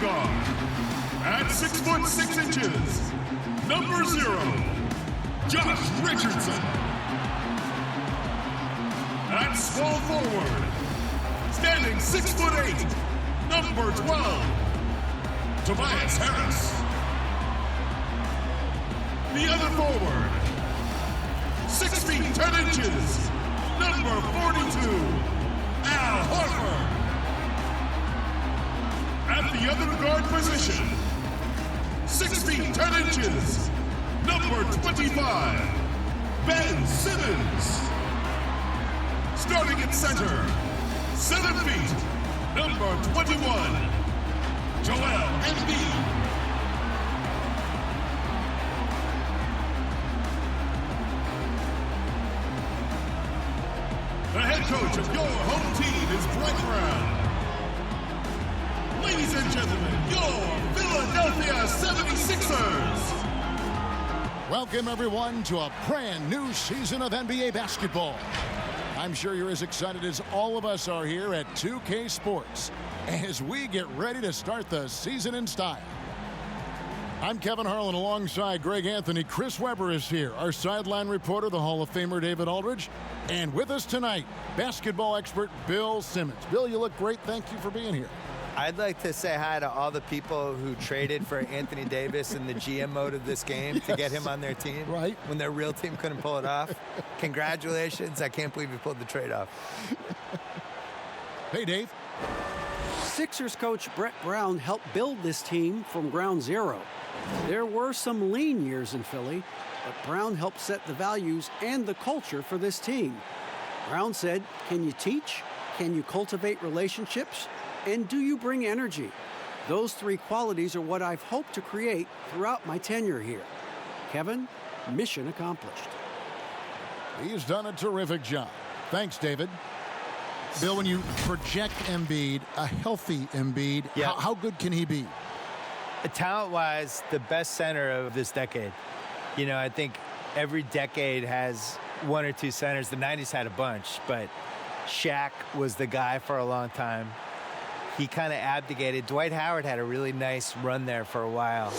guard. At 6 foot 6 inches, number 0, Josh Richardson. At small forward, standing 6 foot 8, number 12, Tobias Harris. The other forward, 6 feet 10 inches, number 42, Al Horford. At the other guard position, 6 feet 10 inches, number 25, Ben Simmons. Starting at center, 7 feet, number 21, Joel Embiid. The head coach of your home team is Dwight Brown. Ladies and gentlemen, your Philadelphia 76ers. Welcome, everyone, to a brand new season of NBA basketball. I'm sure you're as excited as all of us are here at 2K Sports as we get ready to start the season in style. I'm Kevin Harlan alongside Greg Anthony. Chris Webber is here, our sideline reporter, the Hall of Famer David Aldridge. And with us tonight, basketball expert Bill Simmons. Bill, you look great. Thank you for being here. I'd like to say hi to all the people who traded for Anthony Davis in the GM mode of this game to get him on their team. Right. When their real team couldn't pull it off. Congratulations. I can't believe you pulled the trade off. Hey, Dave. Sixers coach Brett Brown helped build this team from ground zero. There were some lean years in Philly, but Brown helped set the values and the culture for this team. Brown said, "Can you teach? Can you cultivate relationships? And do you bring energy?" Those 3 qualities are what I've hoped to create throughout my tenure here. Kevin, mission accomplished. He's done a terrific job. Thanks, David. Bill, when you project Embiid, a healthy Embiid, how good can he be? Talent-wise, the best center of this decade. You know, I think every decade has 1 or 2 centers. The 90s had a bunch, but Shaq was the guy for a long time. He kind of abdicated. Dwight Howard had a really nice run there for a while.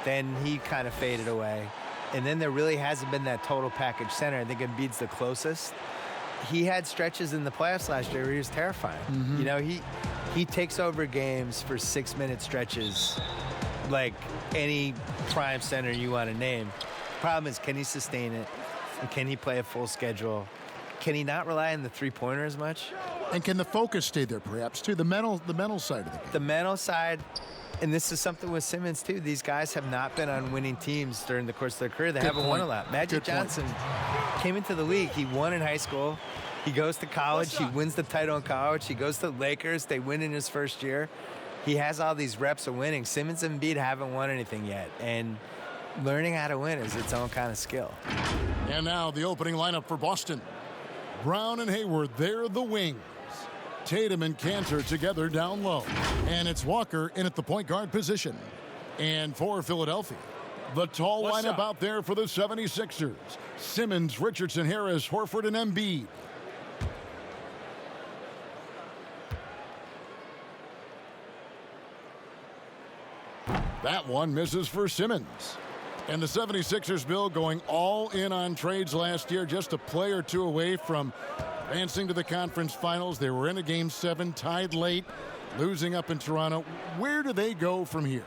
Then he kind of faded away. And then there really hasn't been that total package center. I think Embiid's the closest. He had stretches in the playoffs last year where he was terrifying. Mm-hmm. You know, he takes over games for 6-minute stretches like any prime center you want to name. Problem is, can he sustain it? And can he play a full schedule? Can he not rely on the three-pointer as much? And can the focus stay there, perhaps, too? The mental side of the game. The mental side, and this is something with Simmons, too. These guys have not been on winning teams during the course of their career. They haven't won a lot. Magic Johnson came into the league. He won in high school. He goes to college. He wins the title in college. He goes to the Lakers. They win in his first year. He has all these reps of winning. Simmons and Embiid haven't won anything yet. And learning how to win is its own kind of skill. And now the opening lineup for Boston. Brown and Hayward, they're the wings. Tatum and Cantor together down low. And it's Walker in at the point guard position. And for Philadelphia, the tall lineup out there for the 76ers. Simmons, Richardson, Harris, Horford, and Embiid. That one misses for Simmons. And the 76ers, Bill, going all in on trades last year, just a play or two away from advancing to the conference finals. They were in a Game 7, tied late, losing up in Toronto. Where do they go from here?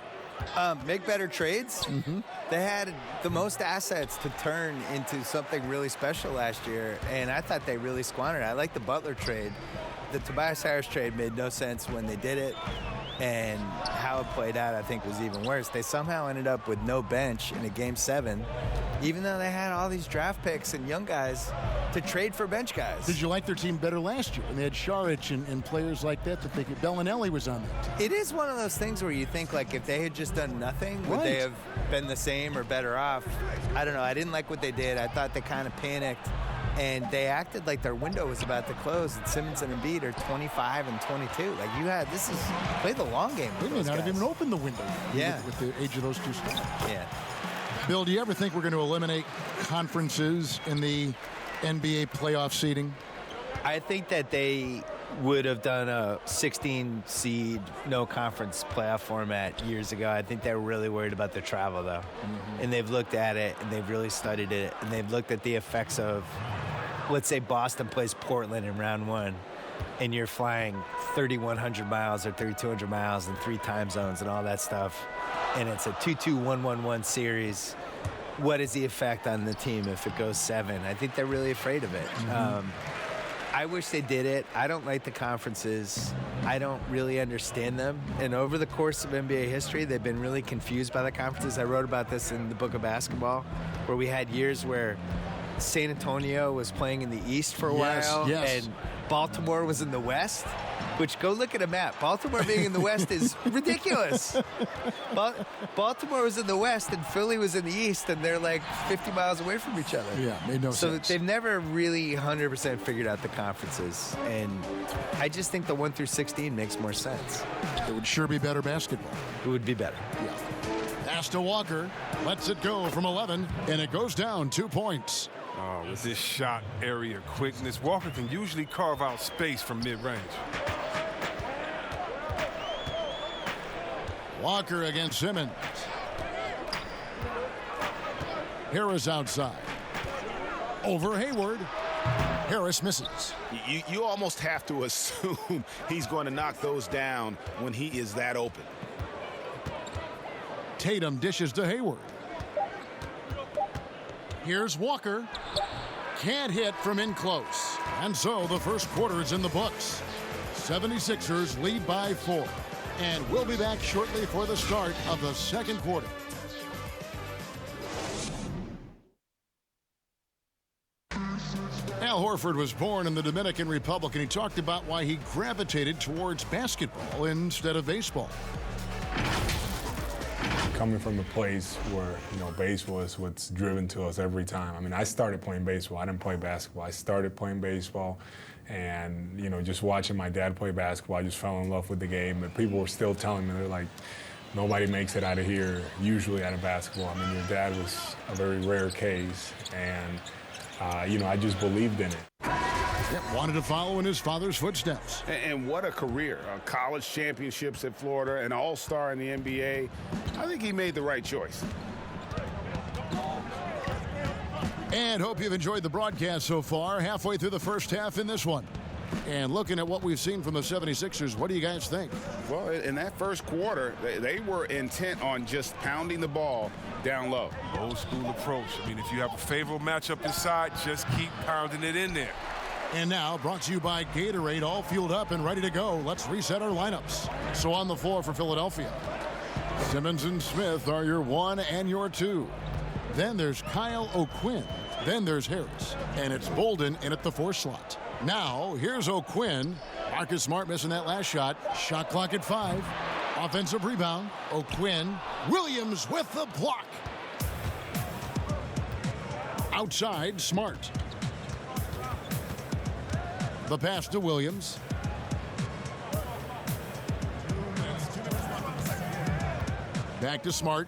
Make better trades. Mm-hmm. They had the most assets to turn into something really special last year, and I thought they really squandered it. I like the Butler trade. The Tobias Harris trade made no sense when they did it, and how it played out, I think, was even worse. They somehow ended up with no bench in a Game 7, even though they had all these draft picks and young guys to trade for bench guys. Did you like their team better last year? And they had Saric and players like that they could. Bellinelli was on that team. It is one of those things where you think, like, if they had just done nothing, would they have been the same or better off? I don't know. I didn't like what they did. I thought they kind of panicked. And they acted like their window was about to close. And Simmons and Embiid are 25 and 22. Like, play the long game. They may not have even opened the window with the age of those two stars. Yeah. Bill, do you ever think we're going to eliminate conferences in the NBA playoff seeding? I think that they would have done a 16 seed, no conference playoff format years ago. I think they're really worried about their travel, though. And they've looked at it, and they've really studied it, and they've looked at the effects of, let's say Boston plays Portland in round 1, and you're flying 3,100 miles or 3,200 miles in 3 time zones and all that stuff, and it's a 2-2-1-1-1 series. What is the effect on the team if it goes 7? I think they're really afraid of it. I wish they did it. I don't like the conferences. I don't really understand them. And over the course of NBA history, they've been really confused by the conferences. I wrote about this in the book of basketball, where we had years where San Antonio was playing in the East for a while, and Baltimore was in the West, which, go look at a map. Baltimore being in the West is ridiculous. Baltimore was in the West and Philly was in the East, and they're like 50 miles away from each other. Yeah, made no sense. So they've never really 100% figured out the conferences, and I just think the 1 through 16 makes more sense. It would sure be better basketball. It would be better. Yeah. Pass to Walker, lets it go from 11, and it goes down 2 points. Oh, with this shot area quickness, Walker can usually carve out space from mid-range. Walker against Simmons. Harris outside. Over Hayward. Harris misses. You almost have to assume he's going to knock those down when he is that open. Tatum dishes to Hayward. Here's Walker. Can't hit from in close. And so the first quarter is in the books. 76ers lead by 4. And we'll be back shortly for the start of the second quarter. Al Horford was born in the Dominican Republic, and he talked about why he gravitated towards basketball instead of baseball. Coming from a place where, baseball is what's driven to us every time. I mean, I started playing baseball. I didn't play basketball. I started playing baseball, and, just watching my dad play basketball, I just fell in love with the game. But people were still telling me, they're like, nobody makes it out of here, usually out of basketball. I mean, your dad was a very rare case, and, I just believed in it. Wanted to follow in his father's footsteps. And what a career. College championships at Florida, an all-star in the NBA. I think he made the right choice. And hope you've enjoyed the broadcast so far. Halfway through the first half in this one. And looking at what we've seen from the 76ers, what do you guys think? Well, in that first quarter, they were intent on just pounding the ball down low. Old school approach. I mean, if you have a favorable matchup inside, just keep pounding it in there. And now, brought to you by Gatorade, all fueled up and ready to go. Let's reset our lineups. So on the floor for Philadelphia, Simmons and Smith are your 1 and your 2. Then there's Kyle O'Quinn. Then there's Harris. And it's Bolden in at the 4 slot. Now, here's O'Quinn. Marcus Smart missing that last shot. Shot clock at 5. Offensive rebound. O'Quinn. Williams with the block. Outside, Smart. The pass to Williams. Back to Smart.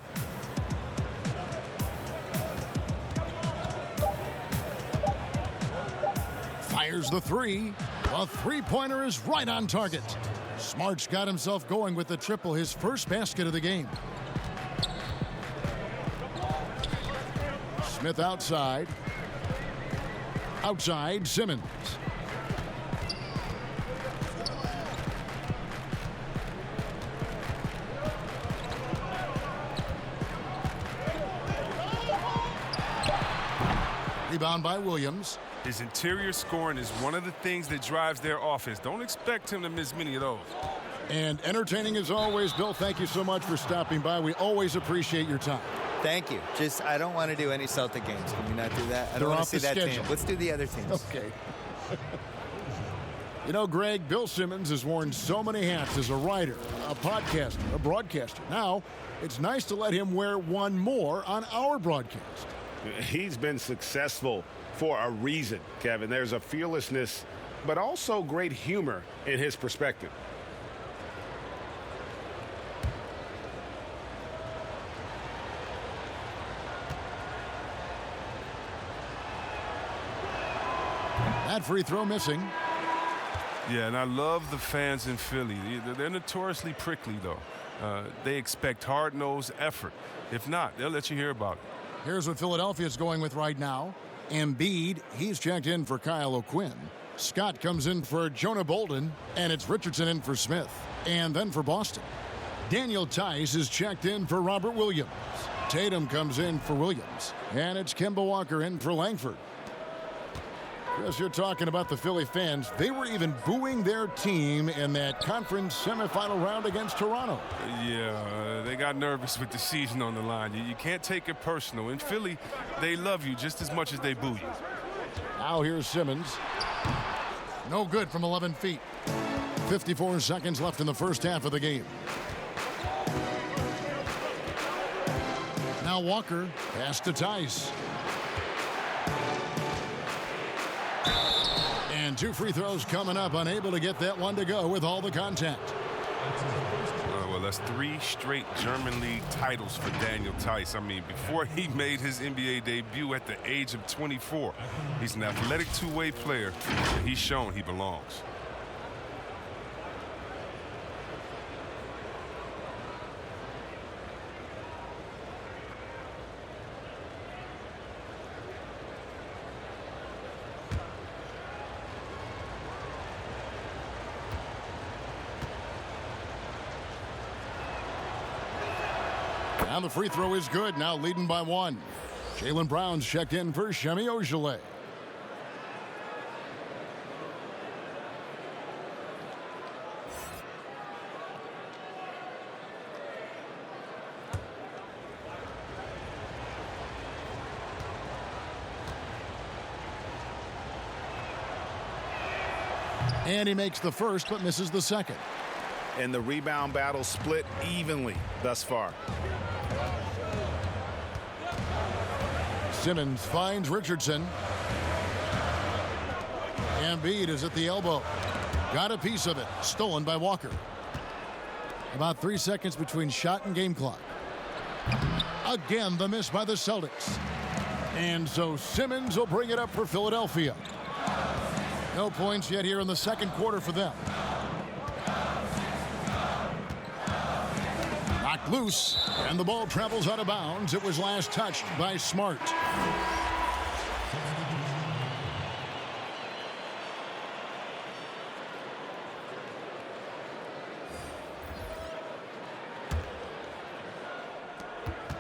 Fires the 3. The three-pointer is right on target. Smart's got himself going with the triple, his first basket of the game. Smith outside. Outside, Simmons. Rebound by Williams. His interior scoring is one of the things that drives their offense. Don't expect him to miss many of those. And entertaining as always. Bill, thank you so much for stopping by. We always appreciate your time. Thank you. Just, I don't want to do any Celtic games. Can we not do that? I don't want to see that team. Let's do the other teams. Okay. Greg, Bill Simmons has worn so many hats as a writer, a podcaster, a broadcaster. Now, it's nice to let him wear one more on our broadcast. He's been successful for a reason, Kevin. There's a fearlessness, but also great humor in his perspective. That free throw missing. Yeah, and I love the fans in Philly. They're notoriously prickly, though. They expect hard-nosed effort. If not, they'll let you hear about it. Here's what Philadelphia's going with right now. Embiid, he's checked in for Kyle O'Quinn. Scott comes in for Jonah Bolden, and it's Richardson in for Smith. And then for Boston, Daniel Tice is checked in for Robert Williams. Tatum comes in for Williams, and it's Kemba Walker in for Langford. Chris, you're talking about the Philly fans. They were even booing their team in that conference semifinal round against Toronto. Yeah, they got nervous with the season on the line. You can't take it personal. In Philly, they love you just as much as they boo you. Now here's Simmons. No good from 11 feet. 54 seconds left in the first half of the game. Now Walker, pass to Tice. And 2 free throws coming up, unable to get that one to go with all the contact. Well, that's 3 straight German League titles for Daniel Tice. I mean, before he made his NBA debut at the age of 24, he's an athletic two-way player, and he's shown he belongs. Now the free throw is good, now leading by 1. Jaylen Brown's checked in for Semi Ojeleye. And he makes the first but misses the second. And the rebound battle split evenly thus far. Simmons finds Richardson. Embiid is at the elbow. Got a piece of it. Stolen by Walker. About 3 seconds between shot and game clock. Again, the miss by the Celtics. And so Simmons will bring it up for Philadelphia. No points yet here in the second quarter for them. Knocked loose, and the ball travels out of bounds. It was last touched by Smart.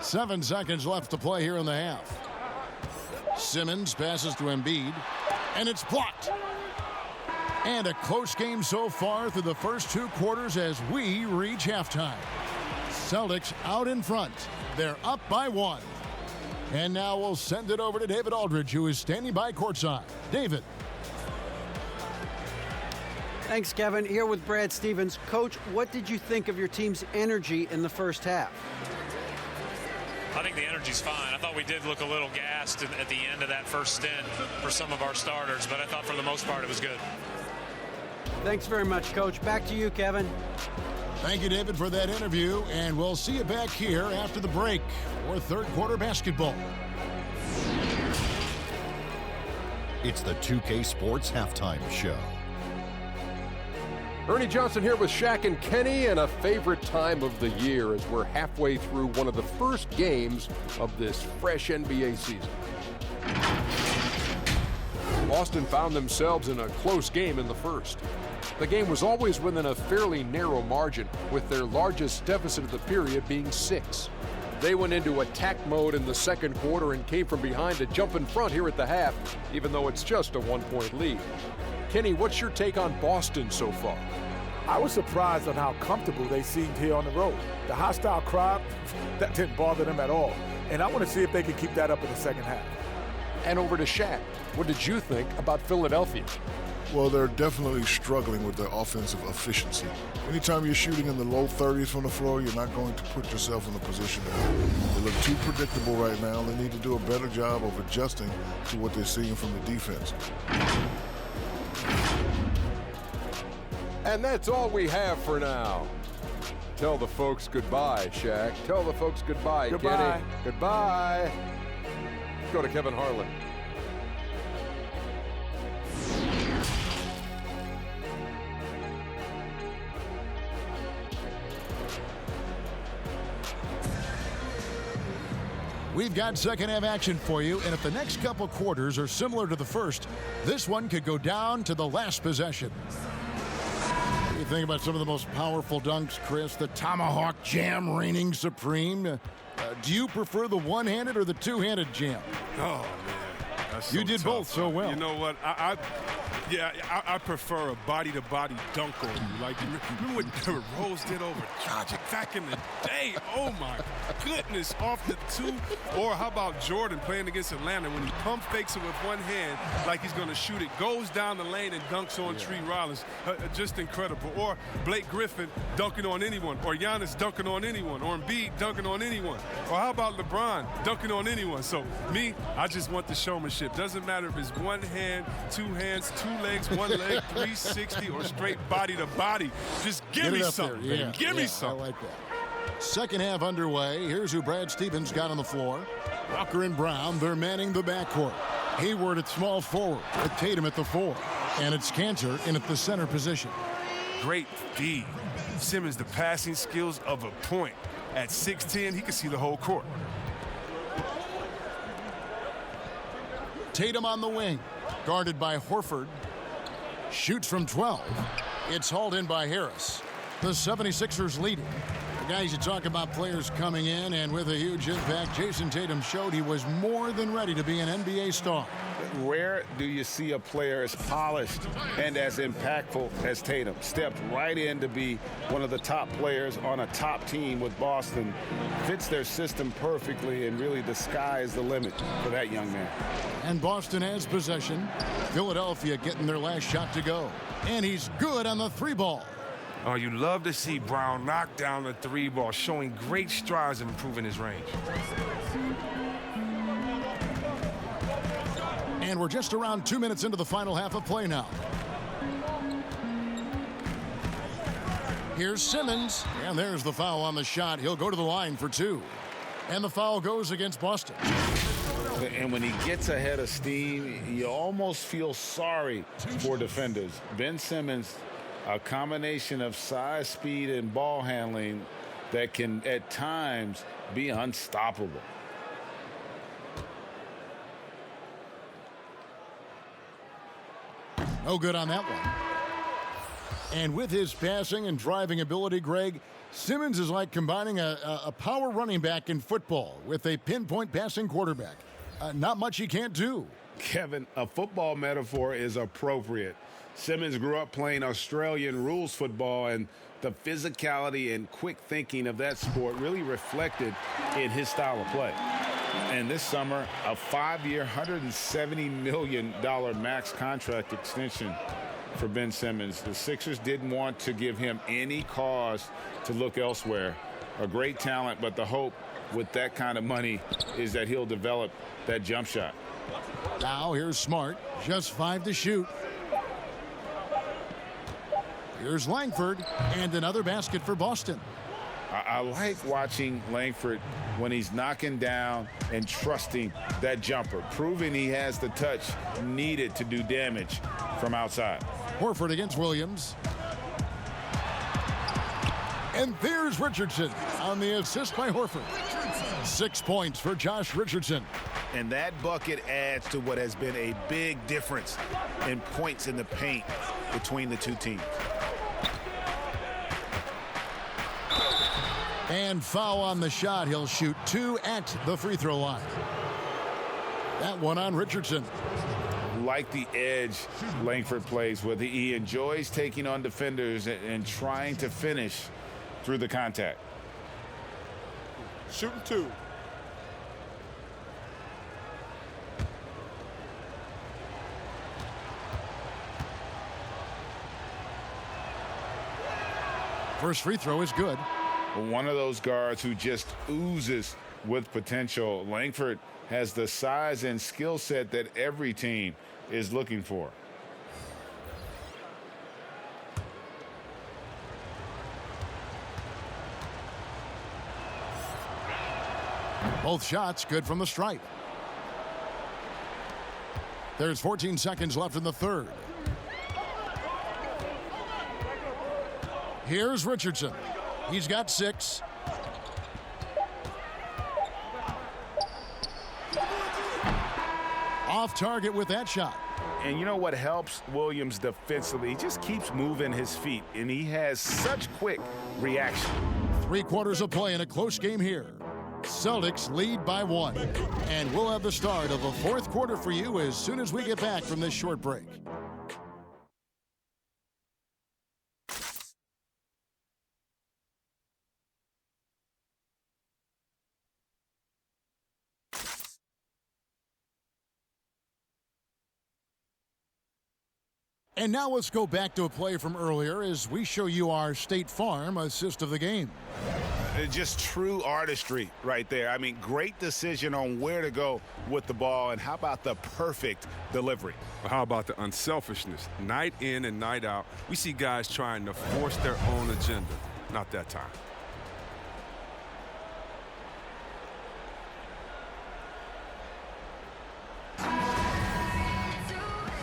Seven seconds left to play here in the half. Simmons passes to Embiid, and it's blocked. And a close game so far through the first 2 quarters as we reach halftime. Celtics out in front. They're up by 1. And now we'll send it over to David Aldridge, who is standing by courtside. David. Thanks, Kevin. Here with Brad Stevens. Coach, what did you think of your team's energy in the first half? I think the energy's fine. I thought we did look a little gassed at the end of that first stint for some of our starters, but I thought for the most part it was good. Thanks very much, Coach. Back to you, Kevin. Thank you, David, for that interview, and we'll see you back here after the break for third quarter basketball. It's the 2K Sports Halftime Show. Ernie Johnson here with Shaq and Kenny, and a favorite time of the year as we're halfway through one of the first games of this fresh NBA season. Boston found themselves in a close game in the first. The game was always within a fairly narrow margin, with their largest deficit of the period being 6. They went into attack mode in the second quarter and came from behind to jump in front here at the half, even though it's just a 1-point lead. Kenny, what's your take on Boston so far? I was surprised on how comfortable they seemed here on the road. The hostile crowd, that didn't bother them at all. And I want to see if they can keep that up in the second half. And over to Shaq. What did you think about Philadelphia? Well, they're definitely struggling with their offensive efficiency. Anytime you're shooting in the low 30s from the floor, you're not going to put yourself in a position to win. They look too predictable right now. They need to do a better job of adjusting to what they're seeing from the defense. And that's all we have for now. Tell the folks goodbye, Shaq. Tell the folks goodbye, Goodbye. Kenny. Goodbye. Go to Kevin Harlan. We've got second half action for you, and if the next couple quarters are similar to the first, this one could go down to the last possession. What do you think about some of the most powerful dunks, Chris? The tomahawk jam reigning supreme. Do you prefer the one-handed or the two-handed jam? Oh, man. That's you so did tough. both so well. You know what? I prefer a body-to-body dunk on you. Like, remember what Derrick Rose did over Dragic back in the day? Oh, my goodness, off the two. Or how about Jordan playing against Atlanta when he pump fakes it with one hand like he's going to shoot it, goes down the lane and dunks on Tree Rollins. Just incredible. Or Blake Griffin dunking on anyone. Or Giannis dunking on anyone. Or Embiid dunking on anyone. Or how about LeBron dunking on anyone? So, me, I just want the showmanship. Doesn't matter if it's one hand, two hands, two legs, one leg, 360, or straight body to body. Just give me something. Yeah, give me something. I like that. Second half underway. Here's who Brad Stevens got on the floor. Walker and Brown, they're manning the backcourt. Hayward at small forward with Tatum at the 4. And it's Cantor in at the center position. Great D. Simmons, the passing skills of a point. At 6'10", he can see the whole court. Tatum on the wing, guarded by Horford. Shoots from 12. It's hauled in by Harris. The 76ers leading. Guys, you talk about players coming in and with a huge impact. Jason Tatum showed he was more than ready to be an NBA star. Rare do you see a player as polished and as impactful as Tatum. Stepped right in to be one of the top players on a top team with Boston. Fits their system perfectly, and really the sky is the limit for that young man. And Boston has possession. Philadelphia getting their last shot to go. And he's good on the 3-ball. Oh, you love to see Brown knock down the 3-ball, showing great strides in improving his range. And we're just around 2 minutes into the final half of play now. Here's Simmons, and there's the foul on the shot. He'll go to the line for 2. And the foul goes against Boston. And when he gets ahead of steam, you almost feel sorry for defenders. Ben Simmons, a combination of size, speed, and ball handling that can, at times, be unstoppable. No good on that one. And with his passing and driving ability, Greg, Simmons is like combining a power running back in football with a pinpoint passing quarterback. Not much he can't do. Kevin, a football metaphor is appropriate. Simmons grew up playing Australian rules football, and the physicality and quick thinking of that sport really reflected in his style of play. And this summer, a 5-year, $170 million max contract extension for Ben Simmons. The Sixers didn't want to give him any cause to look elsewhere. A great talent, but the hope with that kind of money is that he'll develop that jump shot. Now here's Smart, just 5 to shoot. Here's Langford, and another basket for Boston. I like watching Langford when he's knocking down and trusting that jumper, proving he has the touch needed to do damage from outside. Horford against Williams. And there's Richardson on the assist by Horford. 6 points for Josh Richardson. And that bucket adds to what has been a big difference in points in the paint between the two teams. And foul on the shot. He'll shoot 2 at the free throw line. That one on Richardson. Like the edge Langford plays with. He enjoys taking on defenders and trying to finish through the contact. Shooting 2. First free throw is good. One of those guards who just oozes with potential. Langford has the size and skill set that every team is looking for. Both shots good from the stripe. There's 14 seconds left in the third. Here's Richardson. He's got 6. off target with that shot. And you know what helps Williams defensively? He just keeps moving his feet, and he has such quick reaction. 3 quarters of play in a close game here. Celtics lead by 1. And we'll have the start of the 4th quarter for you as soon as we get back from this short break. And now let's go back to a play from earlier as we show you our State Farm assist of the game. Just true artistry right there. I mean, great decision on where to go with the ball, and how about the perfect delivery? Well, how about the unselfishness? Night in and night out, we see guys trying to force their own agenda. Not that time.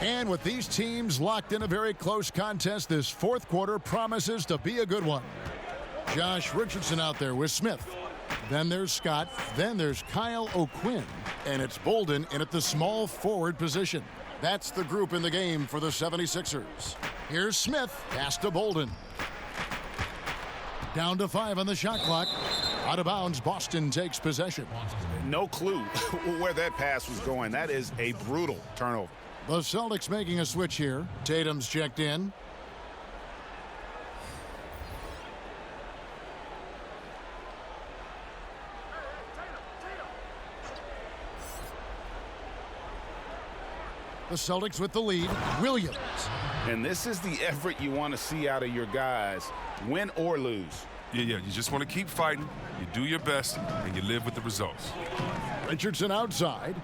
And with these teams locked in a very close contest, this 4th quarter promises to be a good one. Josh Richardson out there with Smith. Then there's Scott. Then there's Kyle O'Quinn. And it's Bolden in at the small forward position. That's the group in the game for the 76ers. Here's Smith. Pass to Bolden. Down to 5 on the shot clock. Out of bounds, Boston takes possession. No clue where that pass was going. That is a brutal turnover. The Celtics making a switch here. Tatum's checked in. The Celtics with the lead. Williams. And this is the effort you want to see out of your guys, win or lose. Yeah, you just want to keep fighting. You do your best, and you live with the results. Richardson outside.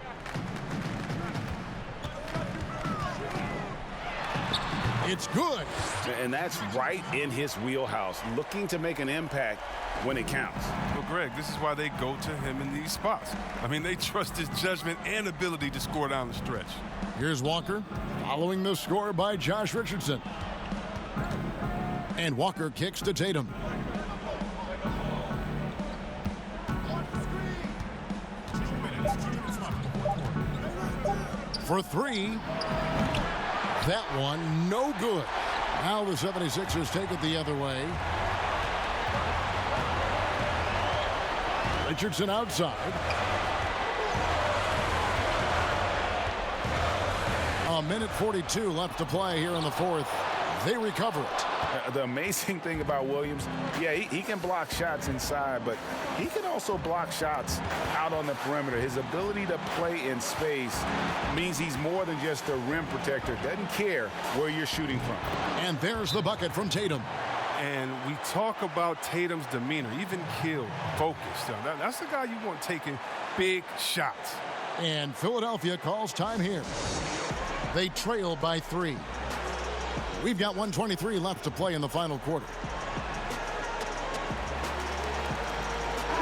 It's good. And that's right in his wheelhouse, looking to make an impact when it counts. Well, Greg, this is why they go to him in these spots. I mean, they trust his judgment and ability to score down the stretch. Here's Walker, following the score by Josh Richardson. And Walker kicks to Tatum. For 3. That one, no good. Now the 76ers take it the other way. Richardson outside. A minute 42 left to play here in the 4th. They recover it. The amazing thing about Williams, yeah, he can block shots inside, but he can also block shots out on the perimeter. His ability to play in space means he's more than just a rim protector. Doesn't care where you're shooting from. And there's the bucket from Tatum. And we talk about Tatum's demeanor, even killed, focused. That's the guy you want taking big shots. And Philadelphia calls time here. They trail by 3. We've got 1:23 left to play in the final quarter.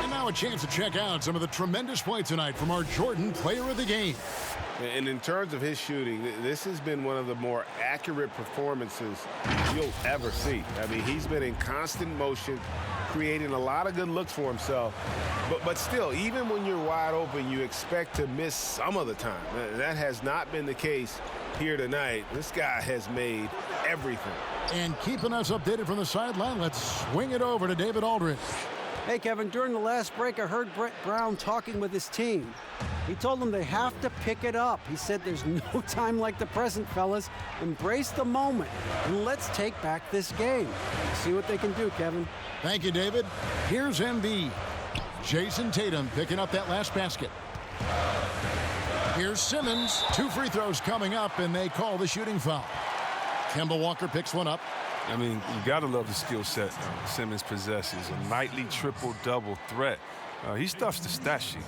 And now a chance to check out some of the tremendous play tonight from our Jordan Player of the Game. And in terms of his shooting, this has been one of the more accurate performances you'll ever see. I mean, he's been in constant motion, creating a lot of good looks for himself. But still, even when you're wide open, you expect to miss some of the time. That has not been the case here tonight. This guy has made everything. And keeping us updated from the sideline, let's swing it over to David Aldridge. Hey, Kevin, during the last break, I heard Brett Brown talking with his team. He told them they have to pick it up. He said there's no time like the present, fellas. Embrace the moment, and let's take back this game. See what they can do, Kevin. Thank you, David. Here's Embiid. Jason Tatum picking up that last basket. Here's Simmons. 2 free throws coming up, and they call the shooting foul. Kemba Walker picks one up. I mean, you got to love the skill set Simmons possesses. A nightly triple-double threat. He stuffs the stat sheet.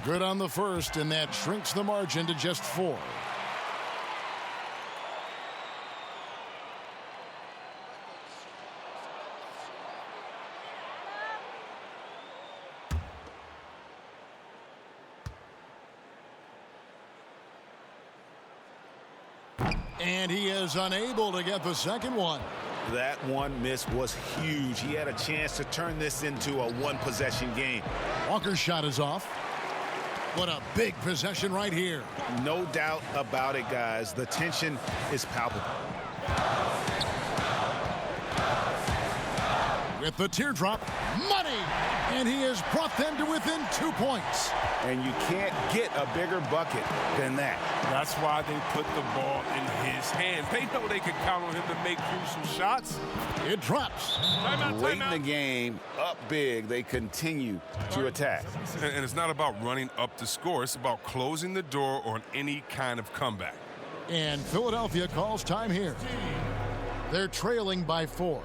Good on the first, and that shrinks the margin to just 4. And he is unable to get the second one. That one miss was huge. He had a chance to turn this into a one-possession game. Walker's shot is off. What a big possession right here. No doubt about it, guys. The tension is palpable. With the teardrop, money! And he has brought them to within 2 points. And you can't get a bigger bucket than that. That's why they put the ball in his hands. They know they can count on him to make crucial shots. It drops. Late in the game, up big, they continue to attack. And it's not about running up the score. It's about closing the door on any kind of comeback. And Philadelphia calls time here. They're trailing by 4.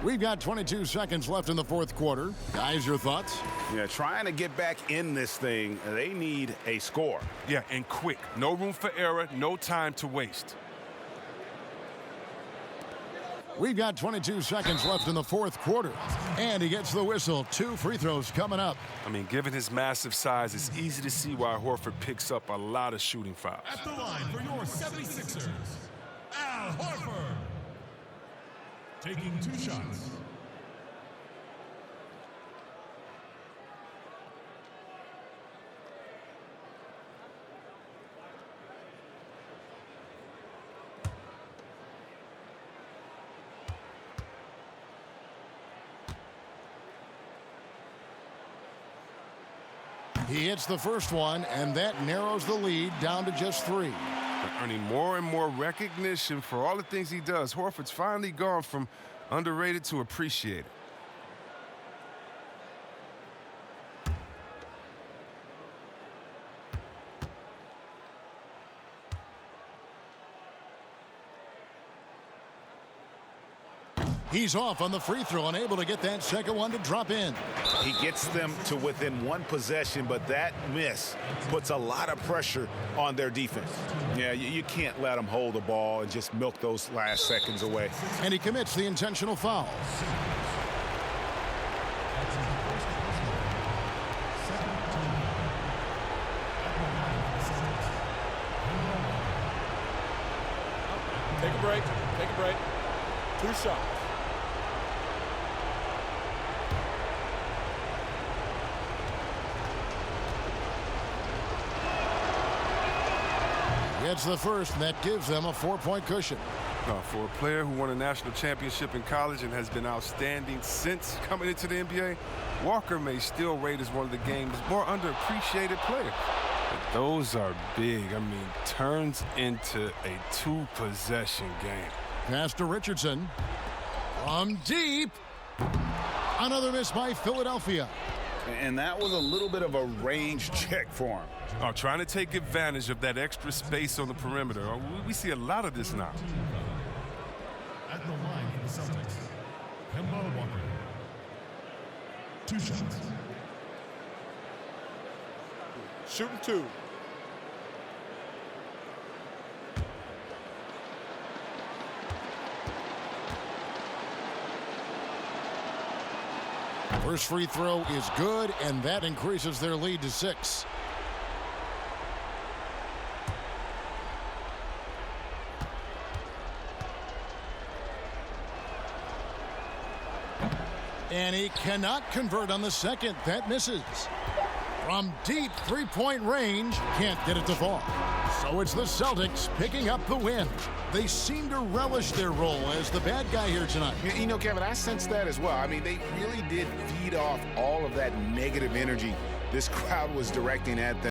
We've got 22 seconds left in the fourth quarter. Guys, your thoughts? Yeah, trying to get back in this thing, they need a score. Yeah, and quick. No room for error, no time to waste. We've got 22 seconds left in the fourth quarter. And he gets the whistle. 2 free throws coming up. I mean, given his massive size, it's easy to see why Horford picks up a lot of shooting fouls. At the line for your 76ers, Al Horford. Taking 2 shots. He hits the first one, and that narrows the lead down to just 3. Earning more and more recognition for all the things he does. Horford's finally gone from underrated to appreciated. He's off on the free throw, unable to get that second one to drop in. He gets them to within 1 possession, but that miss puts a lot of pressure on their defense. Yeah, you can't let them hold the ball and just milk those last seconds away. And he commits the intentional foul. Take a break. Take a break. 2 shots. Gets the first, and that gives them a 4-point cushion. For a player who won a national championship in college and has been outstanding since coming into the NBA, Walker may still rate as one of the game's more underappreciated players. But those are big. I mean, turns into a 2-possession game. Pass to Richardson. From deep. Another miss by Philadelphia. And that was a little bit of a range check for him. Trying to take advantage of that extra space on the perimeter. We see a lot of this now. At the line for the Celtics, Kemba Walker. 2 shots. Shooting 2. First free throw is good, and that increases their lead to 6. And he cannot convert on the second. That misses. From deep 3-point range, can't get it to fall. So it's the Celtics picking up the win. They seem to relish their role as the bad guy here tonight. You know, Kevin, I sense that as well. I mean, they really did feed off all of that negative energy this crowd was directing at them.